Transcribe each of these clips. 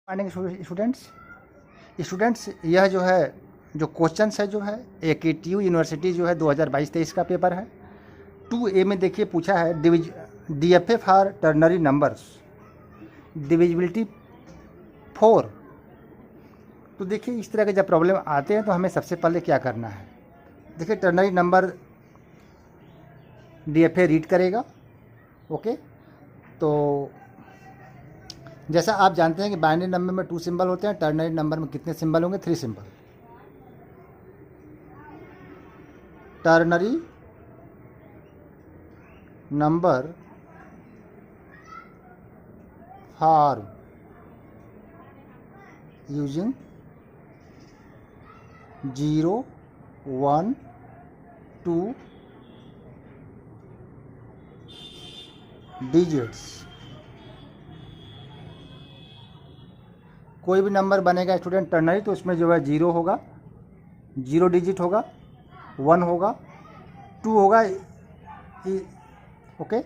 Morning students यह जो है जो क्वेश्चन है जो है AKTU यूनिवर्सिटी जो है 2022-23 का पेपर है। 2A में देखिए पूछा है DFA for ternary numbers divisibility 4। तो देखिए इस तरह के जब प्रॉब्लम आते हैं तो हमें सबसे पहले क्या करना है। देखिए टर्नरी नंबर DFA रीड करेगा। ओके, तो जैसा आप जानते हैं कि बाइनरी नंबर में 2 सिंबल होते हैं, टर्नरी नंबर में कितने सिंबल होंगे? 3 symbol. Ternary number for using 0, 1, 2 digits. कोई भी नंबर बनेगा स्टूडेंट टर्नरी तो उसमें जो है 0 होगा, 0 डिजिट होगा, 1 होगा, 2 होगा। ओके,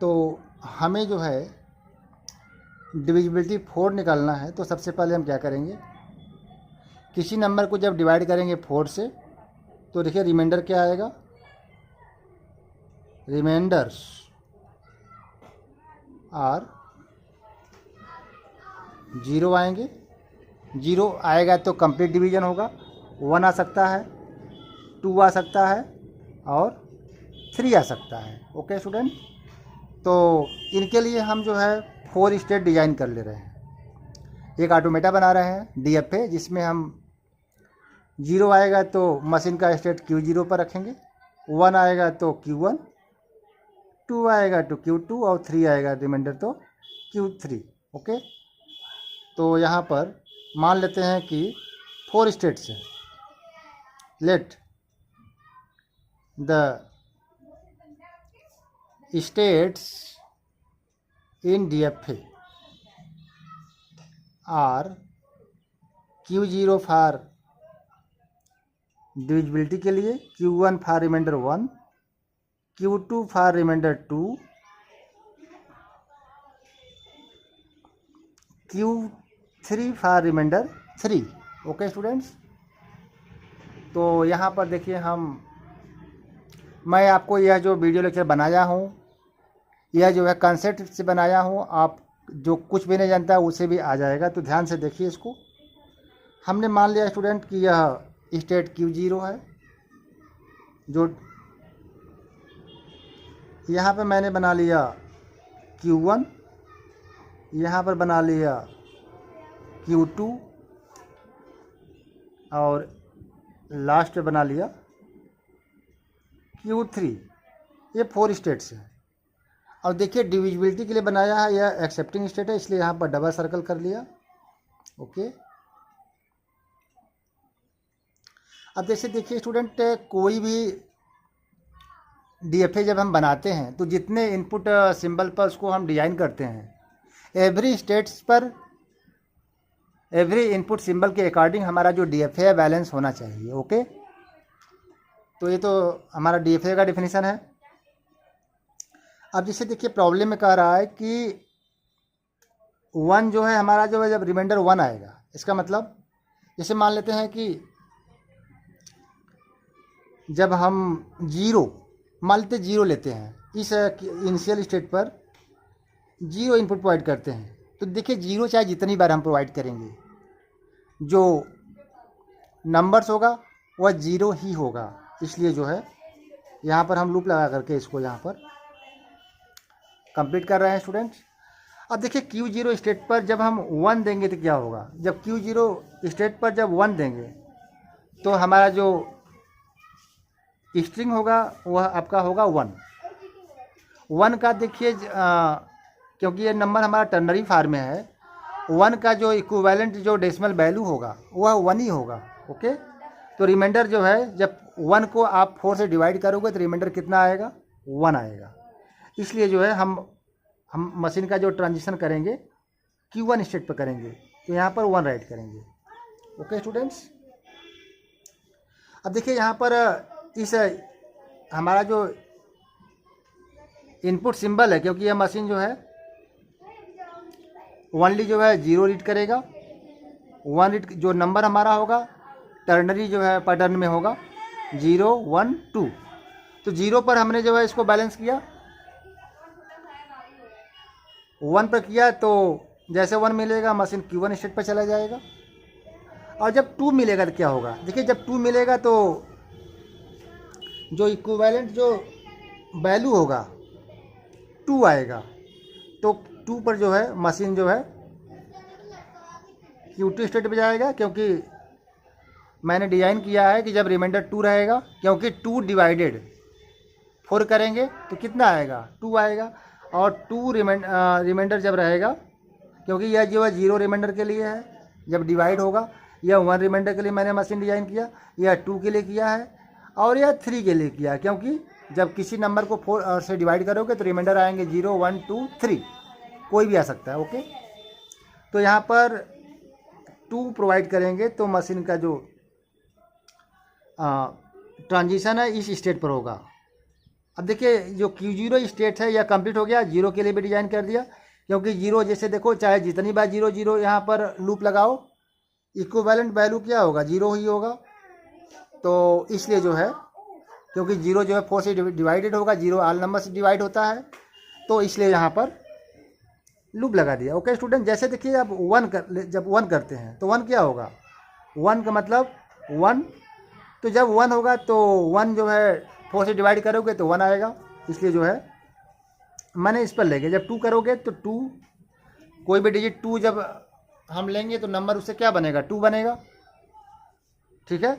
तो हमें जो है डिविजिबिलिटी 4 निकालना है। तो सबसे पहले हम क्या करेंगे, किसी नंबर को जब डिवाइड करेंगे 4 से तो देखिए रिमाइंडर क्या आएगा, रिमाइंडर्स आर 0 आएंगे। 0 आएगा तो कंप्लीट डिवीजन होगा, 1 आ सकता है, 2 आ सकता है और 3 आ सकता है। ओके स्टूडेंट, तो इनके लिए हम जो है 4 स्टेट डिज़ाइन कर ले रहे हैं। एक ऑटोमेटा बना रहे हैं DFA, जिसमें हम 0 आएगा तो मशीन का स्टेट Q0 पर रखेंगे, 1 आएगा तो Q1, 2 आएगा तो Q2 और 3 आएगा रिमाइंडर तो Q3। ओके, तो यहाँ पर मान लेते हैं कि 4 स्टेट्स हैं। Let the states in DFA are Q0 for divisibility के लिए, Q1 for remainder 1, Q2 for remainder 2, Q3 for remainder 3। Okay students, तो यहाँ पर देखिए मैं आपको यह जो वीडियो लेक्चर बनाया हूँ, यह जो है कंसेप्ट से बनाया हूँ। आप जो कुछ भी नहीं जानता उसे भी आ जाएगा, तो ध्यान से देखिए इसको। हमने मान लिया स्टूडेंट कि यह स्टेट Q0 है, जो यहाँ पे मैंने बना लिया Q1, यहाँ पर बना लिया Q2 और लास्ट में बना लिया Q3। ये 4 स्टेट्स हैं। और देखिए डिविजिबिलिटी के लिए बनाया है, यह एक्सेप्टिंग स्टेट है, इसलिए यहाँ पर डबल सर्कल कर लिया। ओके, अब जैसे देखिए स्टूडेंट, कोई भी DFA जब हम बनाते हैं तो जितने इनपुट सिंबल पर उसको हम डिज़ाइन करते हैं, एवरी स्टेट्स पर एवरी इनपुट सिंबल के अकॉर्डिंग हमारा जो DFA है बैलेंस होना चाहिए। ओके, तो ये तो हमारा DFA का डेफिनेशन है। अब जैसे देखिए प्रॉब्लम में कह रहा है कि 1 जो है हमारा जो है, जब रिमाइंडर 1 आएगा, इसका मतलब जैसे मान लेते हैं कि जब हम 0 मान लेते 0 लेते हैं, इस इनिशियल स्टेट पर 0 इनपुट प्रोवाइड करते हैं, तो देखिए 0 चाहे जितनी बार हम प्रोवाइड करेंगे, जो नंबर्स होगा वह 0 ही होगा। इसलिए जो है यहाँ पर हम लूप लगा करके इसको यहाँ पर कंप्लीट कर रहे हैं स्टूडेंट्स। अब देखिए Q0 स्टेट पर जब हम 1 देंगे तो क्या होगा, जब Q0 स्टेट पर जब 1 देंगे तो हमारा जो स्ट्रिंग होगा वह आपका होगा 1 का। देखिए क्योंकि ये नंबर हमारा टर्नरी फॉर्म में है, 1 का जो इक्विवेलेंट जो डेसिमल वैल्यू होगा वह 1 ही होगा। ओके, तो रिमाइंडर जो है जब 1 को आप 4 से डिवाइड करोगे तो रिमाइंडर कितना आएगा, 1 आएगा। इसलिए जो है हम मशीन का जो ट्रांजिशन करेंगे Q1 स्टेट पर करेंगे तो यहाँ पर 1 राइट करेंगे। ओके स्टूडेंट्स, अब देखिए यहाँ पर इस हमारा जो इनपुट सिंबल है, क्योंकि यह मशीन जो है ओनली जो है जीरो रीड करेगा, वन रीड जो नंबर हमारा होगा टर्नरी जो है पैटर्न में होगा 0 1 2। तो 0 पर हमने जो है इसको बैलेंस किया, 1 पर किया तो जैसे 1 मिलेगा मशीन Q1 स्टेट पर चला जाएगा। और जब 2 मिलेगा तो क्या होगा, देखिए जब 2 मिलेगा तो जो इक्विवेलेंट जो वैल्यू होगा 2 आएगा, तो 2 पर जो है मशीन जो है Q2 स्टेट पे जाएगा, क्योंकि मैंने डिज़ाइन किया है कि जब रिमाइंडर 2 रहेगा, क्योंकि 2 डिवाइडेड 4 करेंगे तो कितना आएगा 2 आएगा, और 2 रिमाइंडर जब रहेगा, क्योंकि यह जो है 0 रिमाइंडर के लिए है, जब डिवाइड होगा यह 1 रिमाइंडर के लिए मैंने मशीन डिज़ाइन किया, यह 2 के लिए किया है, और यह 3 के लिए किया है, क्योंकि जब किसी नंबर को 4 से डिवाइड करोगे तो रिमाइंडर आएंगे 0 1 2 3, कोई भी आ सकता है। ओके, तो यहाँ पर 2 प्रोवाइड करेंगे तो मशीन का जो ट्रांजिशन है इस स्टेट पर होगा। अब देखिए जो Q0 स्टेट है यह कंप्लीट हो गया, 0 के लिए भी डिज़ाइन कर दिया, क्योंकि 0 जैसे देखो चाहे जितनी बार 0 0 यहाँ पर लूप लगाओ इक्विवेलेंट वैल्यू क्या होगा 0 ही होगा। तो इसलिए जो है क्योंकि 0 जो है 4 से डिवाइडेड होगा, 0 ऑल नंबर से डिवाइड होता है, तो इसलिए यहाँ पर लूप लगा दिया। ओके स्टूडेंट, जैसे देखिए अब जब 1 करते हैं तो 1 क्या होगा, 1 का मतलब 1, तो जब 1 होगा तो 1 जो है 4 से डिवाइड करोगे तो 1 आएगा, इसलिए जो है मैंने इस पर ले गया। जब 2 करोगे तो 2, कोई भी डिजिट 2 जब हम लेंगे तो नंबर उससे क्या बनेगा 2 बनेगा, ठीक है।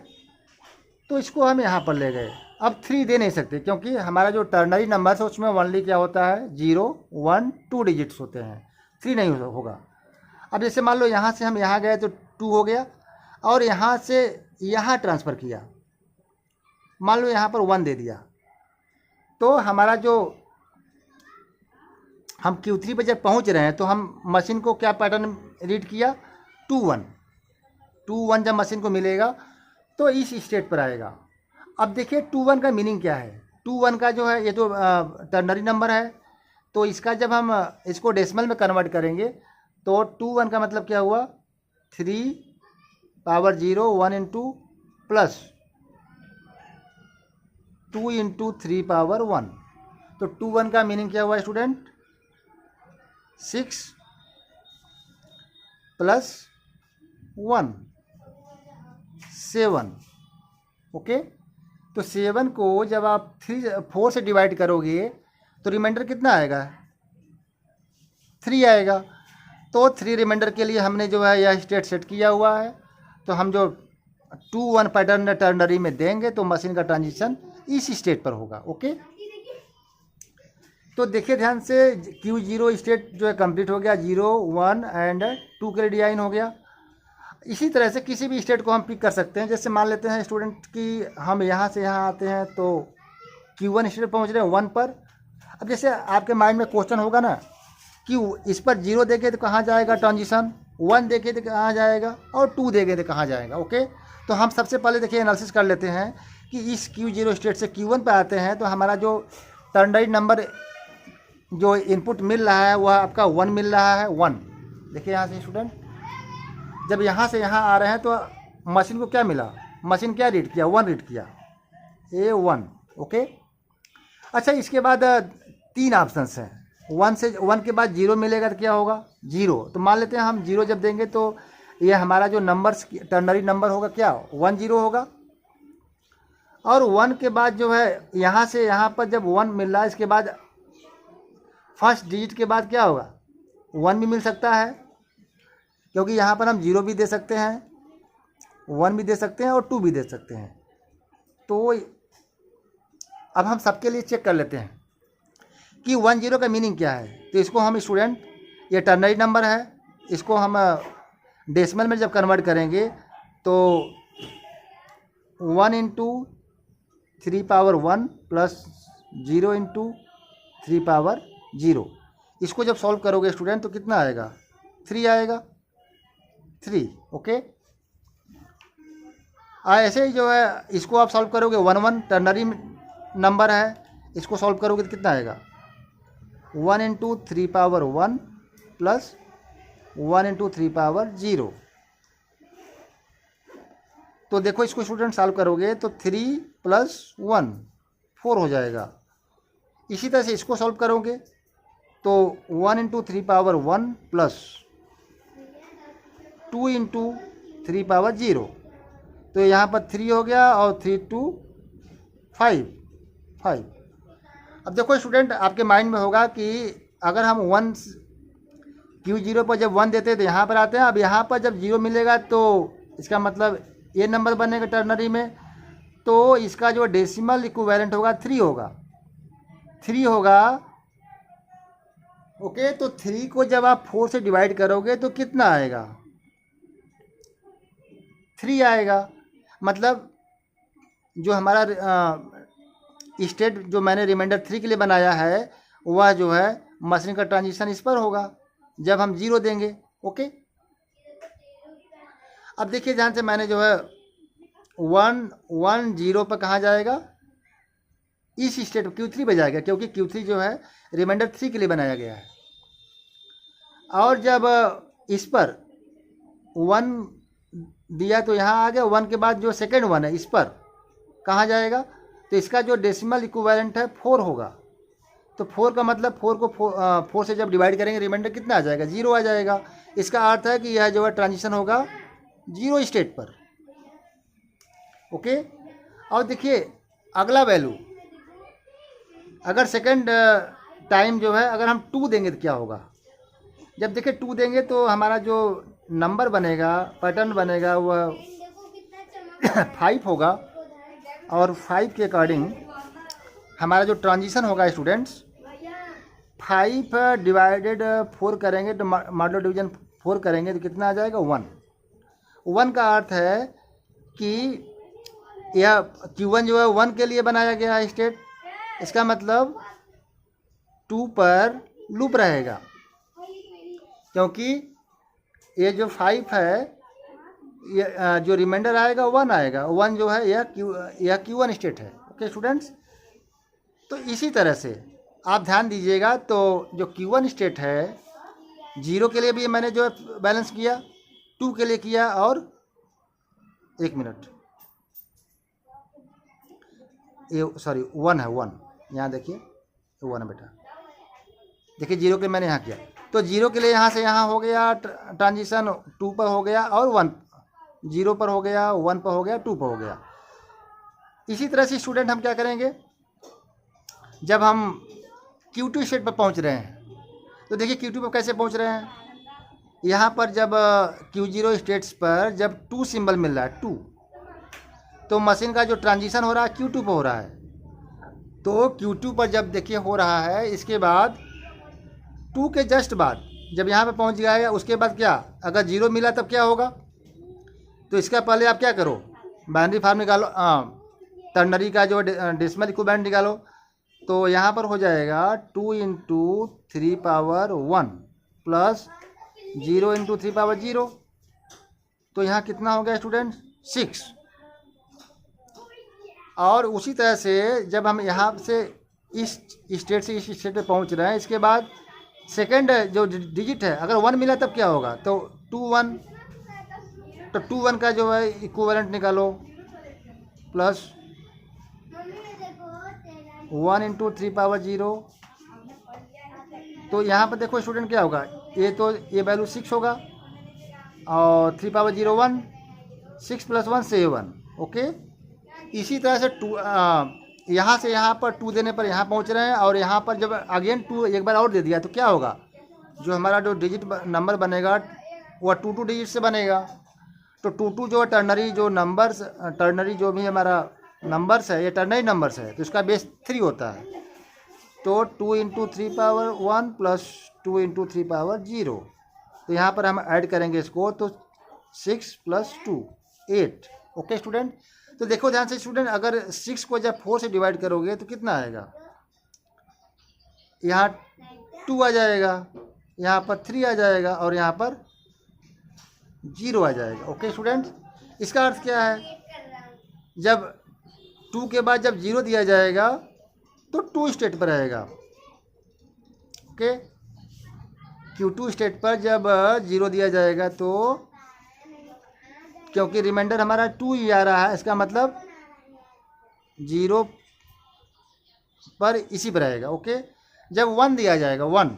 तो इसको हम यहाँ पर ले गए। अब 3 दे नहीं सकते, क्योंकि हमारा जो टर्नरी नंबर है उसमें ओनली क्या होता है 0 1 2 डिजिट्स होते हैं, 3 नहीं होगा। अब जैसे मान लो यहाँ से हम यहाँ गए तो 2 हो गया, और यहाँ से यहाँ ट्रांसफ़र किया, मान लो यहाँ पर 1 दे दिया, तो हमारा जो हम Q3 पर जब पहुँच रहे हैं तो हम मशीन को क्या पैटर्न रीड किया 2 1 जब मशीन को मिलेगा तो इस स्टेट पर आएगा। अब देखिए 2 1 का मीनिंग क्या है, 2 1 का जो है ये तो टर्नरी नंबर है, तो इसका जब हम इसको डेसिमल में कन्वर्ट करेंगे तो 2 1 का मतलब क्या हुआ 3 power 0 1 into plus 2 into 3 power 1। तो 2 1 का मीनिंग क्या हुआ स्टूडेंट 6 प्लस 1 7। ओके, तो 7 को जब आप 4 से डिवाइड करोगे तो रिमाइंडर कितना आएगा 3 आएगा। तो 3 रिमाइंडर के लिए हमने जो है यह स्टेट सेट किया हुआ है, तो हम जो 2 1 पैटर्न टर्नरी में देंगे तो मशीन का ट्रांजिशन इस स्टेट पर होगा। ओके, तो देखिए ध्यान से Q0 स्टेट जो है कंप्लीट हो गया, 0 1 एंड 2 के लिए डिज़ाइन हो गया। इसी तरह से किसी भी स्टेट को हम पिक कर सकते हैं। जैसे मान लेते हैं स्टूडेंट कि हम यहाँ से यहाँ आते हैं तो Q1 स्टेट पहुँच रहे हैं 1 पर। अब जैसे आपके माइंड में क्वेश्चन होगा ना कि इस पर 0 देखे तो कहाँ जाएगा ट्रांजिशन, 1 देखे तो कहाँ जाएगा, और 2 देखे तो कहाँ जाएगा। ओके, तो हम सबसे पहले देखिए एनालिसिस कर लेते हैं कि इस Q0 स्टेट से Q1 पे आते हैं तो हमारा जो टर्नरी नंबर जो इनपुट मिल रहा है वह आपका 1 मिल रहा है 1। देखिए यहाँ से स्टूडेंट जब यहाँ से यहाँ आ रहे हैं तो मशीन को क्या मिला, मशीन क्या रीड किया 1 रीड किया A1। ओके, अच्छा इसके बाद 3 ऑप्शंस हैं, 1 के बाद 0 मिलेगा तो क्या होगा 0। तो मान लेते हैं हम 0 जब देंगे तो ये हमारा जो नंबर्स टर्नरी नंबर होगा क्या 1 0 होगा। और 1 के बाद जो है यहाँ से यहाँ पर जब 1 मिल रहा है इसके बाद फर्स्ट डिजिट के बाद क्या होगा 1 भी मिल सकता है, क्योंकि यहाँ पर हम 0 भी दे सकते हैं, 1 भी दे सकते हैं और 2 भी दे सकते हैं। तो अब हम सबके लिए चेक कर लेते हैं कि 1 0 का मीनिंग क्या है। तो इसको हम स्टूडेंट ये टर्नरी नंबर है, इसको हम डेसिमल में जब कन्वर्ट करेंगे तो 1 into 3 power 1 plus 0 into 3 power 0, इसको जब सॉल्व करोगे स्टूडेंट तो कितना आएगा 3 आएगा 3। ओके, ऐसे ही जो है इसको आप सॉल्व करोगे 1 1 टर्नरी नंबर है, इसको सॉल्व करोगे तो कितना आएगा 1 into 3 power 1 plus 1 into 3 power 0। तो देखो इसको स्टूडेंट सॉल्व करोगे तो 3 प्लस 1 4 हो जाएगा। इसी तरह से इसको सॉल्व करोगे तो 1 into 3 power 1 plus 2 into 3 power 0। तो यहाँ पर 3 हो गया और 3 2 5 5। अब देखो स्टूडेंट आपके माइंड में होगा कि अगर हम 1 Q0 पर जब 1 देते हैं तो यहाँ पर आते हैं, अब यहाँ पर जब 0 मिलेगा तो इसका मतलब ये नंबर बनेगा टर्नरी में, तो इसका जो डेसिमल इक्विवेलेंट होगा 3 होगा, 3 होगा। ओके, तो 3 को जब आप 4 से डिवाइड करोगे तो कितना आएगा? 3 आएगा। मतलब जो हमारा स्टेट जो मैंने रिमाइंडर 3 के लिए बनाया है वह जो है मशीन का ट्रांजिशन इस पर होगा जब हम 0 देंगे। ओके, अब देखिए ध्यान से, मैंने जो है 1 1 0 पर कहाँ जाएगा? इस स्टेट Q3 पे जाएगा, क्योंकि Q3 जो है रिमाइंडर 3 के लिए बनाया गया है। और जब इस पर 1 दिया तो यहाँ आ गया, 1 के बाद जो सेकेंड 1 है इस पर कहाँ जाएगा? तो इसका जो डेसिमल इक्विवेलेंट है 4 होगा। तो 4 का मतलब 4 को 4 से जब डिवाइड करेंगे रिमाइंडर कितना आ जाएगा? 0 आ जाएगा। इसका अर्थ है कि यह जो है ट्रांजिशन होगा 0 स्टेट पर। ओके, और देखिए अगला वैल्यू, अगर सेकेंड टाइम जो है अगर हम 2 देंगे तो क्या होगा? जब देखिए 2 देंगे तो हमारा जो नंबर बनेगा, पैटर्न बनेगा, वह 5 होगा। और 5 के अकॉर्डिंग हमारा जो ट्रांजिशन होगा स्टूडेंट्स, 5 डिवाइडेड 4 करेंगे तो मॉडुलो डिवीजन 4 करेंगे तो कितना आ जाएगा? 1। 1 का अर्थ है कि यह Q1 जो है 1 के लिए बनाया गया है स्टेट, इसका मतलब 2 पर लूप रहेगा, क्योंकि ये जो 5 है ये जो रिमाइंडर आएगा 1 आएगा। 1 जो है यह Q1 स्टेट है। ओके स्टूडेंट्स, तो इसी तरह से आप ध्यान दीजिएगा। तो जो Q1 स्टेट है 0 के लिए भी मैंने जो बैलेंस किया, 2 के लिए किया, और 1 मिनट, ये सॉरी 1 है, 1 यहाँ देखिए 1 है बेटा, देखिए 0 के मैंने यहाँ किया। तो 0 के लिए यहाँ से यहाँ हो गया ट्रांजिशन, 2 पर हो गया, और 1 0 पर हो गया, 1 पर हो गया, 2 पर हो गया। इसी तरह से स्टूडेंट हम क्या करेंगे, जब हम Q2 स्टेट पर पहुँच रहे हैं तो देखिए Q2 पर कैसे पहुँच रहे हैं। यहाँ पर जब Q0 स्टेट्स पर जब 2 सिंबल मिल रहा है 2, तो मशीन का जो ट्रांजिशन हो रहा है Q2 पर हो रहा है। तो Q2 पर जब देखिए हो रहा है, इसके बाद 2 के जस्ट बाद जब यहाँ पे पहुँच जाएगा, उसके बाद क्या, अगर 0 मिला तब क्या होगा? तो इसका पहले आप क्या करो, बाइनरी फार्म निकालो, टर्नरी का जो डेसिमल इक्विवेलेंट निकालो। तो यहाँ पर हो जाएगा 2 into 3 power 1 plus 0 into 3 power 0। तो यहाँ कितना हो गया स्टूडेंट? 6। और उसी तरह से जब हम यहाँ से इस स्टेट से इस स्टेट पे पहुँच रहे हैं, इसके बाद सेकेंड जो डिजिट है अगर 1 मिला तब क्या होगा? तो 2 1, तो 2 1 का जो है इक्विवेलेंट निकालो, प्लस 1 इंटू 3 पावर 0। तो यहाँ पर देखो स्टूडेंट क्या होगा, ये वैल्यू 6 होगा, और 3 पावर 0 1, 6 प्लस 1 7। ओके, इसी तरह से 2 यहाँ से यहाँ पर 2 देने पर यहाँ पहुँच रहे हैं, और यहाँ पर जब अगेन 2 एक बार और दे दिया तो क्या होगा, जो हमारा जो डिजिट नंबर बनेगा वह 2 डिजिट से बनेगा। तो 2 जो टर्नरी जो नंबर्स, टर्नरी जो भी हमारा नंबर्स है, ये टर्नरी नंबर्स है, तो इसका बेस 3 होता है। तो 2 into 3 power 1 plus 2 into 3 power 0। तो यहाँ पर हम ऐड करेंगे इसको, तो 6 प्लस 2 8। ओके स्टूडेंट, तो देखो ध्यान से स्टूडेंट, अगर 6 को जब 4 से डिवाइड करोगे तो कितना आएगा? यहाँ 2 आ जाएगा, यहाँ पर 3 आ जाएगा, और यहाँ पर 0 आ जाएगा। ओके स्टूडेंट, इसका अर्थ क्या है, जब 2 के बाद जब 0 दिया जाएगा तो 2 स्टेट पर रहेगा। ओके, Q2 स्टेट पर जब 0 दिया जाएगा तो क्योंकि रिमाइंडर हमारा 2 ही आ रहा है, इसका मतलब 0 पर इसी पर रहेगा। ओके, जब 1 दिया जाएगा 1,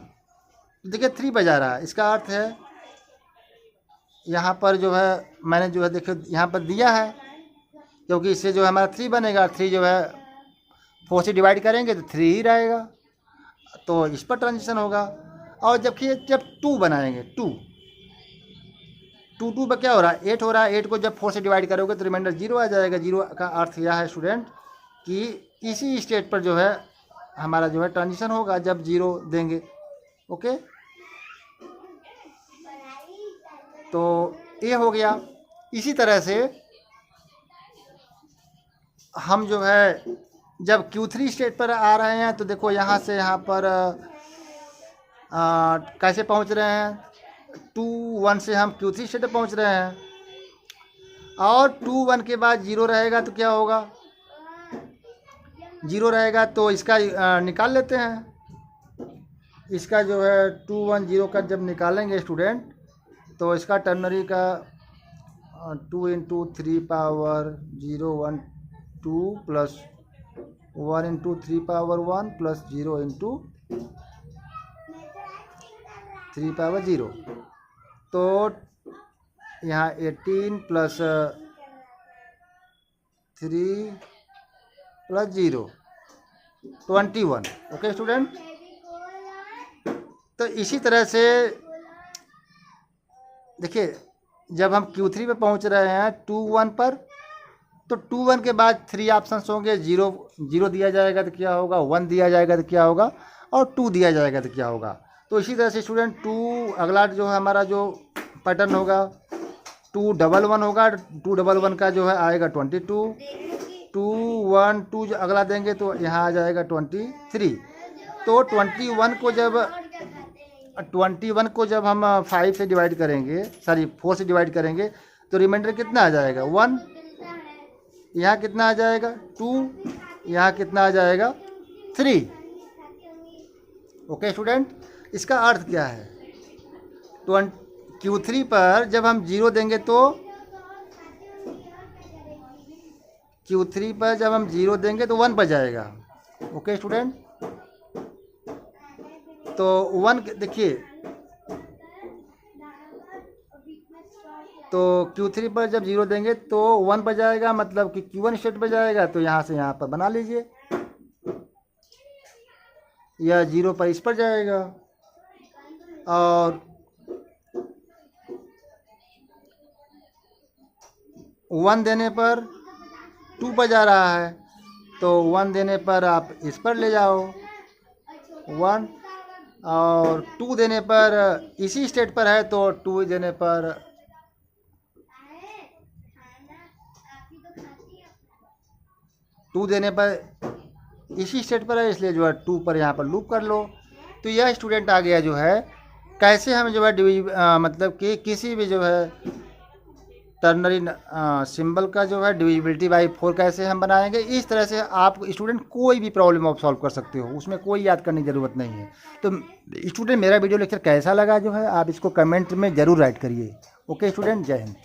तो देखिए 3 पर जा रहा है, इसका अर्थ है यहाँ पर जो है मैंने जो है देखिए यहाँ पर दिया है, क्योंकि इससे जो है हमारा 3 बनेगा, 3 जो है 4 से डिवाइड करेंगे तो 3 ही रहेगा, तो इस पर ट्रांजिशन होगा। और जबकि जब 2 बनाएंगे 2 पर क्या हो रहा है, 8 हो रहा है, 8 को जब 4 से डिवाइड करोगे तो रिमाइंडर 0 आ जाएगा। 0 का अर्थ यह है स्टूडेंट कि इसी स्टेट पर जो है हमारा जो है ट्रांजिशन होगा जब 0 देंगे। ओके, तो ये हो गया। इसी तरह से हम जो है जब Q3 स्टेट पर आ रहे हैं तो देखो यहाँ से यहाँ पर कैसे पहुँच रहे हैं, 2 1 से हम Q3 स्टेट पर पहुँच रहे हैं, और 2 1 के बाद 0 रहेगा तो क्या होगा, 0 रहेगा तो इसका निकाल लेते हैं। इसका जो है 2 1 0 का जब निकालेंगे स्टूडेंट तो इसका टर्नरी का 2 into 3 power 0 1 2 plus 1 into 3 power 1 plus 0 into 3 power 0, तो यहाँ 18 प्लस 3 प्लस 0 21। ओके स्टूडेंट, तो इसी तरह से देखिए जब हम Q3 पे पहुंच रहे हैं 2 1 पर, तो 2 1 के बाद 3 ऑप्शंस होंगे, 0 दिया जाएगा तो क्या होगा, 1 दिया जाएगा तो क्या होगा, और 2 दिया जाएगा तो क्या होगा। तो इसी तरह से स्टूडेंट 2 अगला जो है हमारा जो पैटर्न होगा 2 1 1 होगा, 2 1 1 का जो है आएगा 22, 2 1 2 जो अगला देंगे तो यहाँ आ जाएगा 23। तो 21 को जब हम 5 से डिवाइड करेंगे, सॉरी 4 से डिवाइड करेंगे तो रिमाइंडर कितना आ जाएगा 1, यहाँ कितना आ जाएगा 2, यहाँ कितना आ जाएगा 3। ओके स्टूडेंट, इसका अर्थ क्या है, Q3 पर जब हम 0 देंगे तो Q3 पर जब हम 0 देंगे तो 1 पर जाएगा। ओके स्टूडेंट, तो 1 देखिए, तो Q3 पर जब 0 देंगे तो 1 पर जाएगा, मतलब कि Q1 स्टेट पर जाएगा, तो यहाँ से यहाँ पर बना लीजिए, यह 0 पर इस पर जाएगा, और 1 देने पर 2 पर जा रहा है, तो 1 देने पर आप इस पर ले जाओ 1, और 2 देने पर इसी स्टेट पर है तो 2 देने पर 2 देने पर इसी स्टेट पर है, इसलिए जो है 2 पर यहाँ पर लूप कर लो। तो यह स्टूडेंट आ गया जो है कैसे हम जो है मतलब कि किसी भी जो है टर्नरी सिंबल का जो है डिविजिबिलिटी बाई 4 कैसे हम बनाएंगे। इस तरह से आप स्टूडेंट कोई भी प्रॉब्लम आप सॉल्व कर सकते हो, उसमें कोई याद करने की ज़रूरत नहीं है। तो स्टूडेंट मेरा वीडियो लेक्चर कैसा लगा जो है आप इसको कमेंट में ज़रूर राइट करिए। ओके स्टूडेंट, जय हिंद।